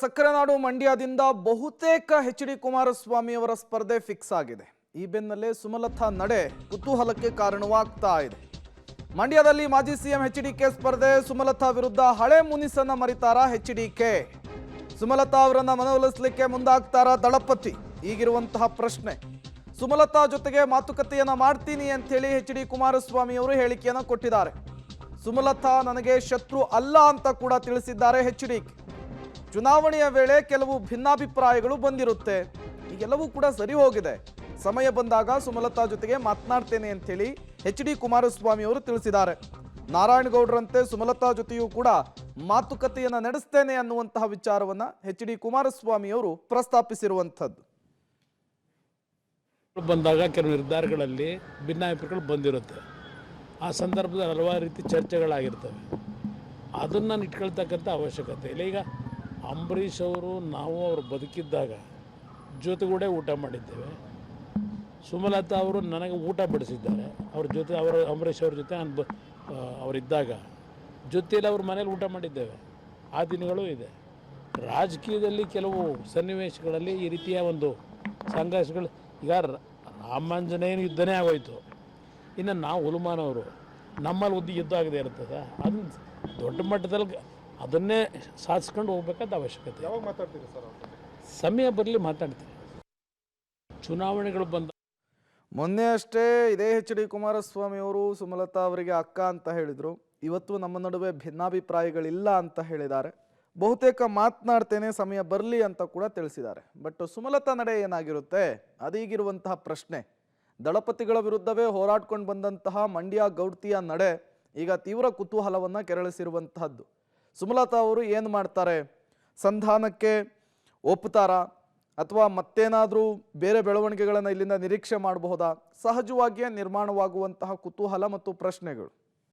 ಸಕ್ಕರೆನಾಡು ಮಂಡ್ಯದಿಂದ ಬಹುತೇಕ ಎಚ್.ಡಿ. ಕುಮಾರಸ್ವಾಮಿ ಅವರ ಸ್ಪರ್ಧೆ ಫಿಕ್ಸ್ ಆಗಿದೆ. ಈ ಬೆನ್ನಲ್ಲೇ ಸುಮಲತಾ ನಡೆ ಕುತೂಹಲಕ್ಕೆ ಕಾರಣವಾಗ್ತಾ ಇದೆ. ಮಂಡ್ಯದಲ್ಲಿ ಮಾಜಿ ಸಿಎಂ ಎಚ್.ಡಿ.ಕೆ ಸ್ಪರ್ಧೆ. ಸುಮಲತಾ ವಿರುದ್ಧ ಹಳೆ ಮುನಿಸನ್ನ ಮರಿತಾರಾ ಎಚ್.ಡಿ.ಕೆ? ಸುಮಲತಾ ಅವರನ್ನ ಮನವೊಲಿಸಲಿಕ್ಕೆ ಮುಂದಾಗ್ತಾರಾ ದಳಪತಿ? ಈಗಿರುವಂತಹ ಪ್ರಶ್ನೆ. ಸುಮಲತಾ ಜೊತೆಗೆ ಮಾತುಕತೆಯನ್ನ ಮಾಡ್ತೀನಿ ಅಂತ ಹೇಳಿ ಎಚ್.ಡಿ. ಕುಮಾರಸ್ವಾಮಿ ಅವರು ಹೇಳಿಕೆಯನ್ನ ಕೊಟ್ಟಿದ್ದಾರೆ. ಸುಮಲತಾ ನನಗೆ ಶತ್ರು ಅಲ್ಲ ಅಂತ ಕೂಡ ತಿಳಿಸಿದ್ದಾರೆ ಎಚ್.ಡಿ.ಕೆ. ಚುನಾವಣೆಯ ವೇಳೆ ಕೆಲವು ಭಿನ್ನಾಭಿಪ್ರಾಯಗಳು ಬಂದಿರುತ್ತೆ, ಈಗೆಲ್ಲವೂ ಕೂಡ ಸರಿ ಹೋಗಿದೆ. ಸಮಯ ಬಂದಾಗ ಸುಮಲತಾ ಜೊತೆಗೆ ಮಾತನಾಡ್ತೇನೆ ಅಂತ ಹೇಳಿ ಎಚ್.ಡಿ. ಕುಮಾರಸ್ವಾಮಿ ಅವರು ತಿಳಿಸಿದ್ದಾರೆ. ನಾರಾಯಣಗೌಡರಂತೆ ಸುಮಲತಾ ಜೊತೆಯೂ ಕೂಡ ಮಾತುಕತೆಯನ್ನ ನಡೆಸ್ತೇನೆ ಅನ್ನುವಂತಹ ವಿಚಾರವನ್ನ ಎಚ್.ಡಿ. ಕುಮಾರಸ್ವಾಮಿ ಅವರು ಪ್ರಸ್ತಾಪಿಸಿರುವಂಥದ್ದು. ಬಂದಾಗ ಕೆಲವು ನಿರ್ಧಾರಗಳಲ್ಲಿ ಭಿನ್ನಾಭಿಪ್ರಾಯಗಳು ಬಂದಿರುತ್ತೆ. ಆ ಸಂದರ್ಭದಲ್ಲಿ ಹಲವಾರು ರೀತಿ ಚರ್ಚೆಗಳಾಗಿರ್ತವೆ. ಅದನ್ನು ಇಟ್ಕೊಳ್ತಕ್ಕಂಥ ಅವಶ್ಯಕತೆ ಇಲ್ಲ. ಈಗ ಅಂಬರೀಷ್ ಅವರು ನಾವು ಅವರು ಬದುಕಿದ್ದಾಗ ಜೊತೆಗೂಡೆ ಊಟ ಮಾಡಿದ್ದೇವೆ. ಸುಮಲತಾ ಅವರು ನನಗೆ ಊಟ ಬಡಿಸಿದ್ದಾರೆ. ಅವ್ರ ಜೊತೆ ಅಂಬರೀಷ್ ಅವ್ರ ಜೊತೆ ನಾನು ಅವರಿದ್ದಾಗ ಜೊತೆಯಲ್ಲಿ ಅವ್ರ ಮನೇಲಿ ಊಟ ಮಾಡಿದ್ದೇವೆ. ಆ ದಿನಗಳು ಇದೆ. ರಾಜಕೀಯದಲ್ಲಿ ಕೆಲವು ಸನ್ನಿವೇಶಗಳಲ್ಲಿ ಈ ರೀತಿಯ ಒಂದು ಸಂಘರ್ಷಗಳು, ಈಗ ರಾಮಾಂಜನೇಯನ ಯುದ್ಧನೇ ಆಗೋಯ್ತು. ಇನ್ನು ನಾವು ಹುಲುಮಾನವರು ನಮ್ಮಲ್ಲಿ ಯುದ್ಧ ಆಗದೆ ಇರ್ತದೆ. ಅದನ್ನು ದೊಡ್ಡ ಮಟ್ಟದಲ್ಲಿ ಅದನ್ನೇ ಸಾಧಿಸ್ಕೊಂಡು ಹೋಗ್ಬೇಕಾದ ಅವಶ್ಯಕತೆ. ಯಾವಾಗ ಮಾತಾಡ್ತೀರಿ ಸರ್? ಸಮಯ ಬರಲಿ ಮಾತಾಡ್ತೀವಿ. ಚುನಾವಣೆಗಳು ಬಂದ ಮೊನ್ನೆ ಅಷ್ಟೇ ಇದೇ ಎಚ್.ಡಿ. ಕುಮಾರಸ್ವಾಮಿ ಅವರು ಸುಮಲತಾ ಅವರಿಗೆ ಅಕ್ಕ ಅಂತ ಹೇಳಿದರು. ಇವತ್ತು ನಮ್ಮ ನಡುವೆ ಭಿನ್ನಾಭಿಪ್ರಾಯಗಳಿಲ್ಲ ಅಂತ ಹೇಳಿದ್ದಾರೆ. ಬಹುತೇಕ ಮಾತನಾಡ್ತೇನೆ, ಸಮಯ ಬರಲಿ ಅಂತ ಕೂಡ ತಿಳಿಸಿದ್ದಾರೆ. ಬಟ್ ಸುಮಲತಾ ನಡೆ ಏನಾಗಿರುತ್ತೆ ಅದೀಗಿರುವಂತಹ ಪ್ರಶ್ನೆ. ದಳಪತಿಗಳ ವಿರುದ್ಧವೇ ಹೋರಾಡ್ಕೊಂಡು ಬಂದಂತಹ ಮಂಡ್ಯ ಗೌಡ್ತಿಯ ನಡೆ ಈಗ ತೀವ್ರ ಕುತೂಹಲವನ್ನು ಕೆರಳಿಸಿರುವಂತಹದ್ದು. ಸುಮಲತಾ ಅವರು ಏನು ಮಾಡ್ತಾರೆ? ಸಂಧಾನಕ್ಕೆ ಒಪ್ಪುತ್ತಾರಾ ಅಥವಾ ಮತ್ತೇನಾದರೂ ಬೇರೆ ಬೆಳವಣಿಗೆಗಳನ್ನು ಇಲ್ಲಿಂದ ನಿರೀಕ್ಷೆ ಮಾಡಬಹುದಾ? ಸಹಜವಾಗಿಯೇ ನಿರ್ಮಾಣವಾಗುವಂತಹ ಕುತೂಹಲ ಮತ್ತು ಪ್ರಶ್ನೆಗಳು.